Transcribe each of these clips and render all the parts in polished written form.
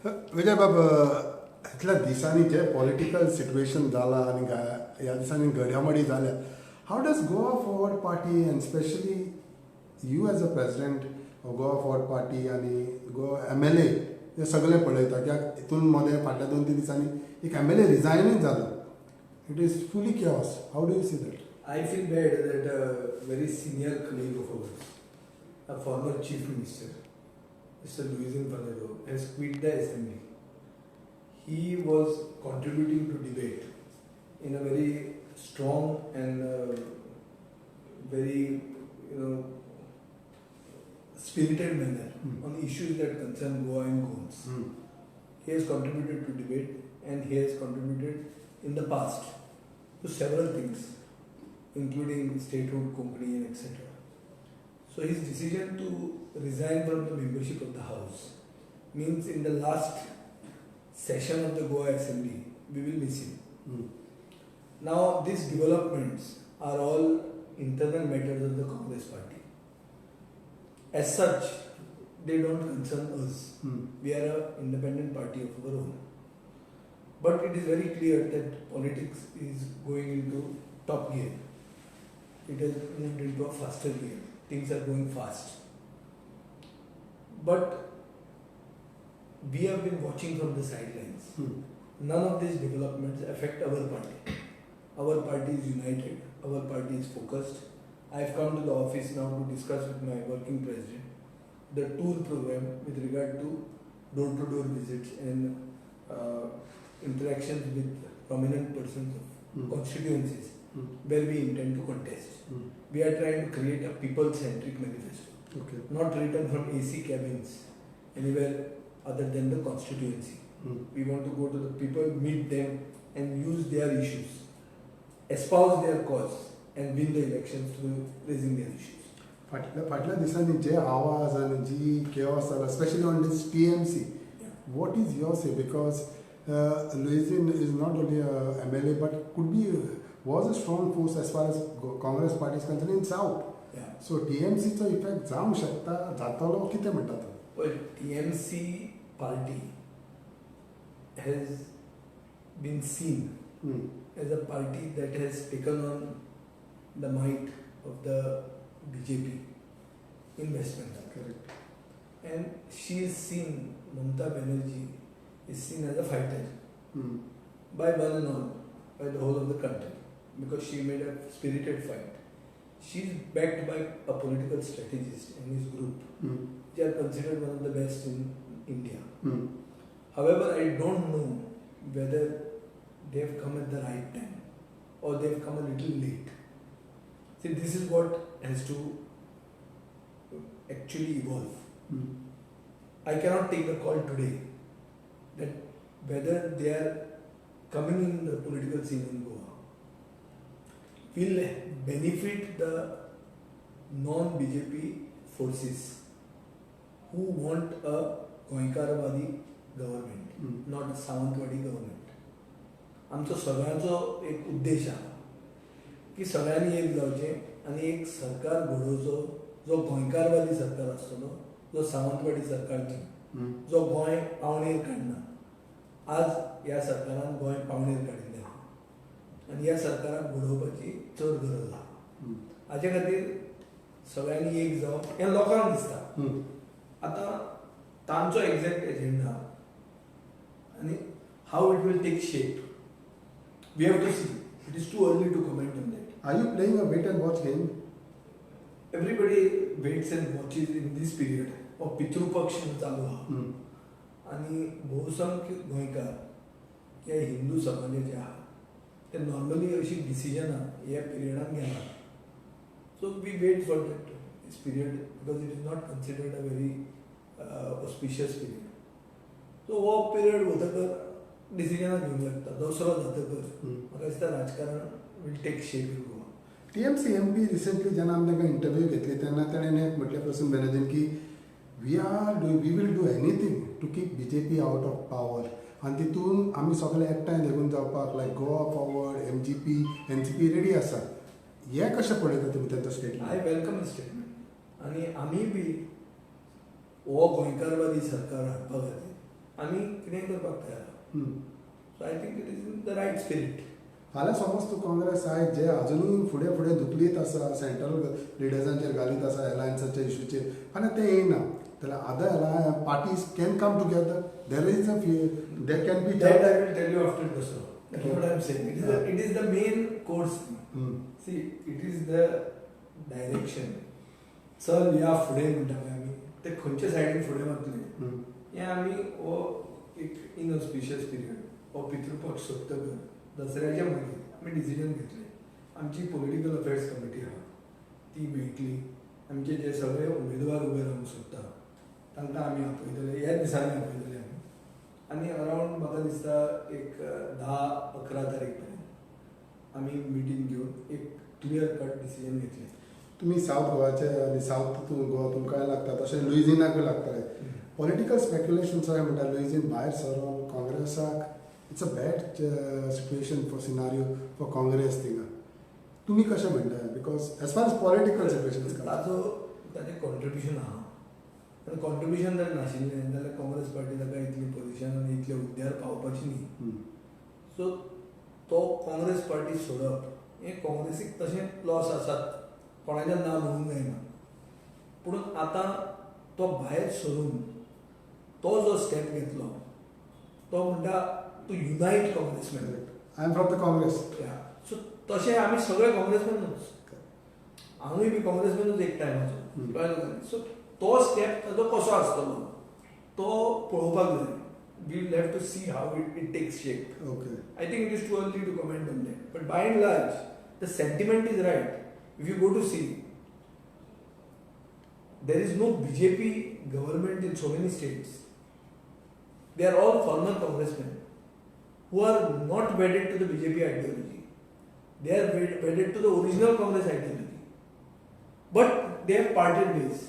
विजय बाब, इतल्या दिसांनी जे पॉलिटिकल सिच्युएशन जाला आनी ह्या दिसांनी घडामोडी जाल्या, how does Goa Forward Party and especially you as a president Goa Forward Party आनी गोवा MLA हे सगळे पळयता, कित्याक हितून मदें फाटल्या 2-3 दिसांनी एक MLA रिजायनूय जालो. It is fully chaos. How do you see that? I feel bad that a very senior colleague of ours, a former chief minister, Mr. Luisin Panero, has quit the assembly. He was contributing to debate in a very strong and very, spirited manner on issues that concern Goa and Goans. He has contributed to debate and he has contributed in the past to several things, including statehood, Konkani and etc. So his decision to resign from the membership of the House means in the last session of the Goa Assembly, we will miss him. Now these developments are all internal matters of the Congress party. As such, they don't concern us. We are an independent party of our own. But it is very clear that politics is going into top gear. It has moved into a faster gear. Things are going fast. But we have been watching from the sidelines. None of these developments affect our party. Our party is united. Our party is focused. I have come to the office now to discuss with my working president the tour program with regard to door-to-door visits and interactions with prominent persons of constituencies where we intend to contest. We are trying to create a people-centric manifesto, not written from AC cabins anywhere other than the constituency. We want to go to the people, meet them and use their issues, espouse their cause and win the elections through raising their issues. फाटल्या दिसांनी जे आवाज आणि जी chaos जाला, especially on this TMC, what is your say? Because Luisin is not only a MLA but was a strong force as far as Congress party is concerned in South. So TMC चा effect जावंक शकता, जातलो कितें म्हणटा तूं? Well, TMC party has been seen as a party that has taken on the might of the BJP in West Bengal. Correct. And she is seen, Mamata Banerjee is seen as a fighter by one and all, by the whole of the country, because she made a spirited fight. She is backed by a political strategist and his group. They are considered one of the best in India. However, I don't know whether they have come at the right time or they have come a little late. See, this is what has to actually evolve. I cannot take the call today that whether they are coming in the political scene in Goa will benefit the non-BJP forces who want a Goinkarwadi government, not a Sawantwadi government. आमचो सगळ्यांचो एक उद्देश आहा की सगळ्यांनी एक जावचें आनी एक सरकार घडोवचो जो गोंयकारवादी सरकार आसतलो, जो सावंतवाडी सरकार न्ही, जो गोंय पावणेर काडना. आज ह्या सरकारान गोंय पावणेर काडिल्लें आहा आनी ह्या सरकाराक घडोवपाची चड गरज आहा. हाचे खातीर सगळ्यांनी एक जावप हें लोकांक दिसता. आतां तांचो एक्झॅक्ट एजेंडा आनी how it will take shape, we have to see. It is too early to comment on that. Are you playing a wait and watch game? Everybody waits and watches in this period of Pitrupaksha चालू आहा आनी बहुसंख्य गोंयकार ह्या हिंदू समाजाचे आहा ते normally अशी डिसिजनां ह्या पिरियडान घेना. So we wait for that this period because it is not considered a very auspicious period. So हो पिरियड वतकर डिसिजनां घेवंक लागता. दसरो जातकर म्हाका दिसता राजकारण will take shape in Goa. TMC MP recently जेन्ना आमी ताका इंटरव्यू घेतली तेन्ना ताणें म्हटलें प्रसून बॅनर्जीन की we will do anything to keep BJP out of power. आनी तितून आमी सगळे एकठांय लेगून जावपाक लायक Goa forward, MGP, NCP ready आसा. हे कशें पळयता तुमी तांचो स्टेटमेंट? I welcome statement. आनी आमी बी हो गोंयकारवादी सरकार हाडपा खातीर आमी कितेंय करपाक तयार आहा. So I think it is in the right spirit. फाल्यां समज तूं काँग्रेस आयज जे अजुनूय फुडें फुडें धुकलीत आसा सेंट्रल लिडर्सांचेर घालीत आसा एलायन्साच्या इश्यूचेर फाल्यां ते येयना जाल्यार other parties can come together there is a there can be That I will tell you after Dasara. That's what I am saying. It is the main course. See, it is the direction. चल या फुडें म्हणटा पळय आमी ते खंयच्या सायडीन फुडें वतले हें आमी हो एक इनऑस्पिशियस पिरियड हो पितृपक्ष सोंपतकर दसऱ्याच्या मागीर आमी डिसिजन घेतले. आमची पॉलिटिकल अफेर्स कमिटी आहा ती मेळटली. आमचे जे सगळे उमेदवार उबे रावंक सोदता तांकां आमी आपयतले ह्याच दिसांनी आपयतले आमी. आनी अरावंड म्हाका दिसता एक 10-11 तारीख पर्यंत आमी मिटींग घेवन एक क्लियर कट डिसिजन घेतले. तुमी सावथ गोवाचे आनी सावथ गोवा तुमकांय लागता तशें लुइजिनाकूय लागतले. पॉलिटिकल स्पेक्युलेशन्स म्हणटा लुइजीन भायर सरोन काँग्रेसाक it's a bad situation for scenario for Congress थिंगा. तुमी कशें म्हणटा because as far as political situation ताजें कॉन्ट्रिब्युशन आहा. आनी कॉन्ट्रिब्युशन जर नाशिल्लें जाल्यार काँग्रेस पार्टी ताका इतली पोजिशन आनी इतले हुद्द्यार पावपाची न्ही. सो तो काँग्रेस पार्टी सोडप हें काँग्रेसीक तशें लॉस आसात कोणाचें नांव म्हणूंक जायना. पूण आतां तो भायर सरून तो जो स्टेप घेतलो तो म्हणटा to unite congressman. I am from the Congress. So तशें आमी सगळे काँग्रेसमॅनूच. हांवूय बी काँग्रेसमॅनूच एक टायमाचो. सो तो स्टेप ताजो कसो आसतलो तो पळोवपाक जाय. We will have to see how it takes shape. Okay. I think it is too early to comment on that. But by and large, the sentiment is right. If you go to see, there is no BJP government in so many states. They are all former congressmen who are not wedded to the BJP ideology. They are wedded to the original Congress ideology. But they have parted ways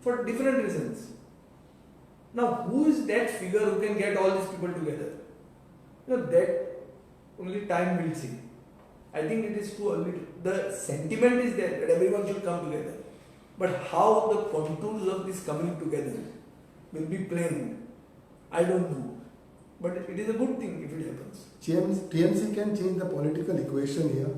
for different reasons. Now, who is that figure who can get all these people together? That only time will see. I think it is too early. The sentiment is there that everyone should come together. But how the contours of this coming together will be playing, I don't know. But it is a good thing if it happens. TMC can change the political equation here.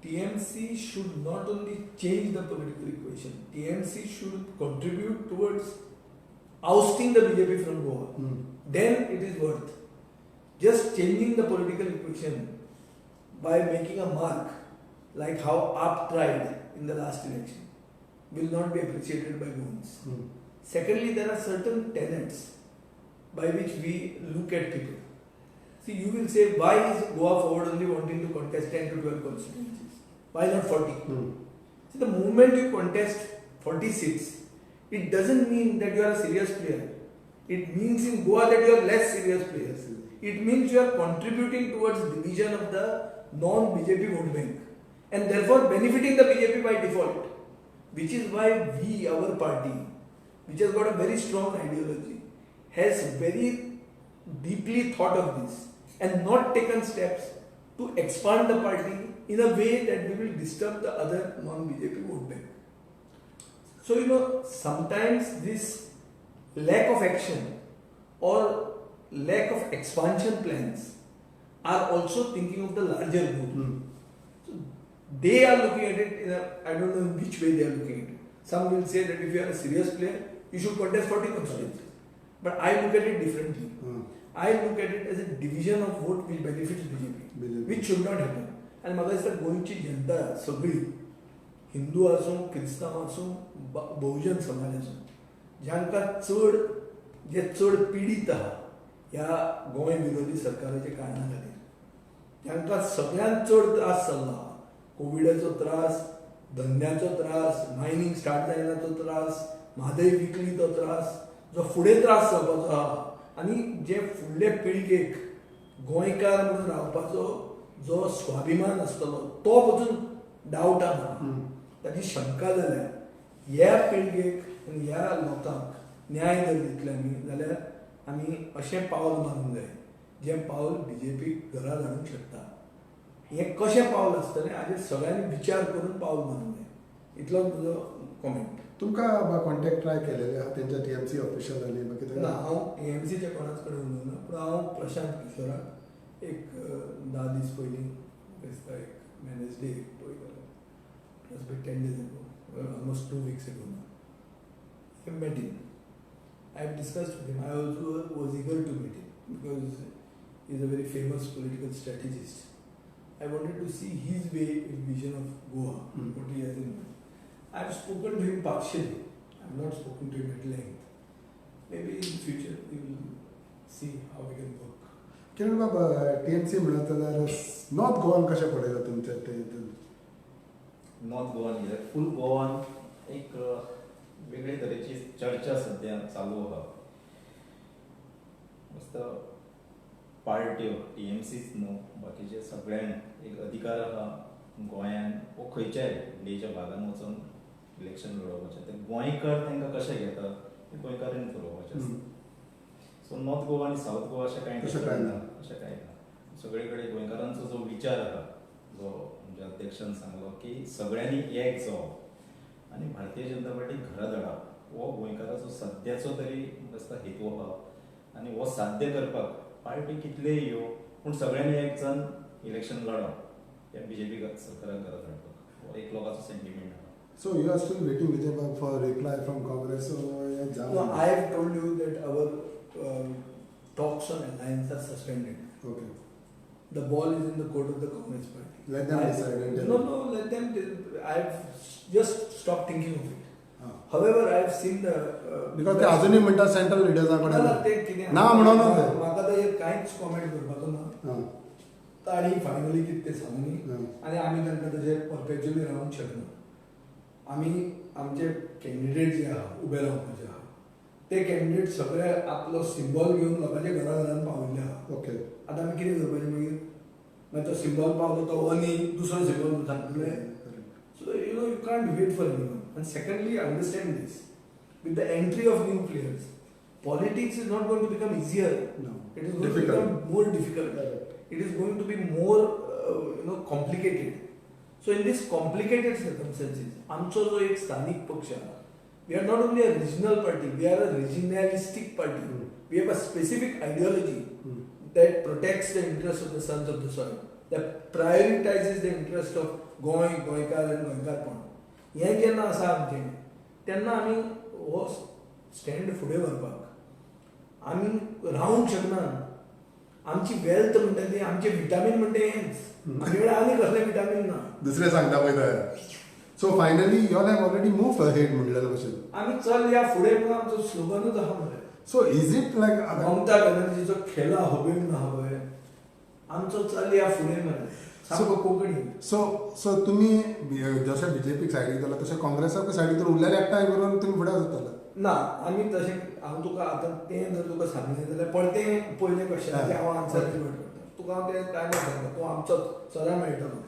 TMC should not only change the political equation, TMC should contribute towards ousting the BJP from Goa. Then it is worth. Just changing the political equation by making a mark, like how AAP tried in the last election, will not be appreciated by Goans. Secondly, there are certain tenets by which we look at people. See, you will say, why is Goa Forward only wanting to contest 10 to 12 constituencies? Why not 40? See, the moment you contest 40 seats, it doesn't mean that you are a serious player. It means in Goa that you are less serious players. It means you are contributing towards division of the non-BJP vote bank and therefore benefiting the BJP by default. Which is why we, our party, which has got a very strong ideology, has very deeply thought of this and not taken steps to expand the party in a way that we will disturb the other non-BJP vote bank. So, sometimes this lack of action or lack of expansion plans are also thinking of the larger good. So they are looking at it in a, I don't know in which way they are looking at it. Some will say that if you are a serious player, you should contest 40 constituencies. But I look at it differently. I look at it as a division of vote which benefits BJP, which should not happen. And म्हाका दिसता गोंयची जनता सगळी हिंदू आसूं क्रिस्तांव आसूं बहुजन समाज आसूं ज्यांकां जे चड पिडीत आहा ह्या गोंय विरोधी सरकाराच्या कारणां खातीर तांकां सगळ्यांत चड त्रास जाल्लो आहा. कोविडाचो त्रास, धंद्याचो त्रास, मायनींग स्टार्ट जायनाचो त्रास, म्हादय विकली तो त्रास, जो फुडें त्रास जावपाचो आहा आनी जे फुडले पिळगेक गोंयकार म्हणून रावपाचो जो स्वाभिमान आसतलो तो पसून डावटा ना. ताची शंका जाल्यार ह्या पिळगेक आनी ह्या लोकांक न्याय जर दितले आमी जाल्यार आमी अशें पावल मारूंक जाय जें पावल बीजेपीक घरा धाडूंक शकता. हें कशें पावल आसतलें हाजेर सगळ्यांनी विचार करून पावल मारूंक जाय. इतलो म्हजो कॉमेंट. तुमकां कॉन्टेक्ट ट्राय केलेले आहा तेंच्या TMC ऑफिशियलांनी ना हांव TMC कोणाच कडेन उलोवना पूण हांव प्रशांत किशोराक एक 10 दीस पयलीं दिसता एक वेनसडे पळयतालो plus B 10 days ago almost 2 weeks ago now. I met him. I have discussed with him. I also was eager to meet him because he is a very famous political strategist. I wanted to see his vision of Goa, what he has in mind. I have spoken to him partially. I have not spoken to him at length. Maybe in the future we will see how we can work. Kiran Baba TMC म्हणत जाल्यार north गोवान कशें पळयता तुमच्या north गोवान कित्याक फूल गोवान एक वेगळे तरेची चर्चा सध्या चालू आहा मस्त पार्ट्यो TMCच न्हू बाकीचे सगळ्यांक एक अधिकार आहा गोंयान वो खंयच्याय इंडियेच्या भागान वचून इलेक्शन लडोवपाचें ते गोंयकार तांकां कशें घेता ते गोंयकारांनी थारोवपाचें आसता सो नॉर्थ गोवा आनी सावथ गोवा अशें कांय कांय ना सगळे कडेन गोंयकारांचो जो विचार आहा जो आमच्या अध्यक्षान सांगलो की सगळ्यांनी एक जावप आनी भारतीय जनता पार्टी घरा धाडप हो गोंयकाराचो सद्याचो तरी दिसता हेतू आहा आनी हो साध्य करपाक पार्टी कितलेय येवं पूण सगळ्यांनी एक जावन इलेक्शन लडप हे BJP सरकाराक घरा धाडपाक हो एक लोकांचो सेंटिमेंट आहा. So you are still waiting, Vijay Babu, for reply from Congress? No, I have told you that our talks on alliance are suspended. Okay. The ball is in the court of the Congress party. Let them decide. No, let them. I have just stopped thinking of it. However, I have seen the. Because ते अजूनही म्हणतात central लिडर्सांकडे ना म्हणून म्हाका तर कांयच comment करपाचो ना ताणी फायनली कितें तें सांगूनी आनी आमी तांकां तशें परपेच्युअली रावूंक शकना आमी आमचे कॅन्डिडेट जे आहा उबे रावपाचे आहा ते कॅन्डिडेट सगळे आपलो सिंबॉल घेवन लोकांच्या घरान पाविल्ले आहा. ओके. आतां आमी कितें करपाचें मागीर तो सिंबॉल पावलो तो आनी दुसरो सिंबॉल सांगतले so you can't wait for anyone. And secondly, understand this: with the entry of new players, politics is not going to become easier. No. It is going to become more difficult. It is going to be more, complicated. So in these complicated circumstances, आमचो जो एक स्थानिक पक्ष आहे, we are not only a regional party, we are a regionalistic party. We have a specific ideology that protects the interests of the sons of the soil, that prioritizes the interest of Goy, Goykar and Goykarpon. हें जेन्ना आसा आमचें तेन्ना आमी हो stand फुडें व्हरपाक आमी रावूंक शकना. आमची वेल्थ म्हणटा ती आमचें विटामीन म्हणटा हेंच आमी कडेन आनी कसलें विटामीन ना. दुसरें सांगता पळय तयार. So finally you all have already move ahead म्हणलेलें भशेन आमी चल या फुडें म्हणून आमचो स्लोगनूच आहा मरे. सो इज इट लायक ममता बॅनर्जीचो खेला हबीब ना पळय आमचो चल या फुडें मरे सामको कोंकणी. सो तुम्ही जशें BJP सायडीक जाल्यार तशें काँग्रेसाक सायडीक तर उरलेले एकठांय करून तुमी फुडें वचतले ना आमी तशें हांव तुका आतां तें जर तुका सांगलें जाल्यार परतें पयलें क्वेश्चनाचें हांव आन्सर करता तुका हांव तें टायमार सांगता तूं आमचो सदां मेळटलो.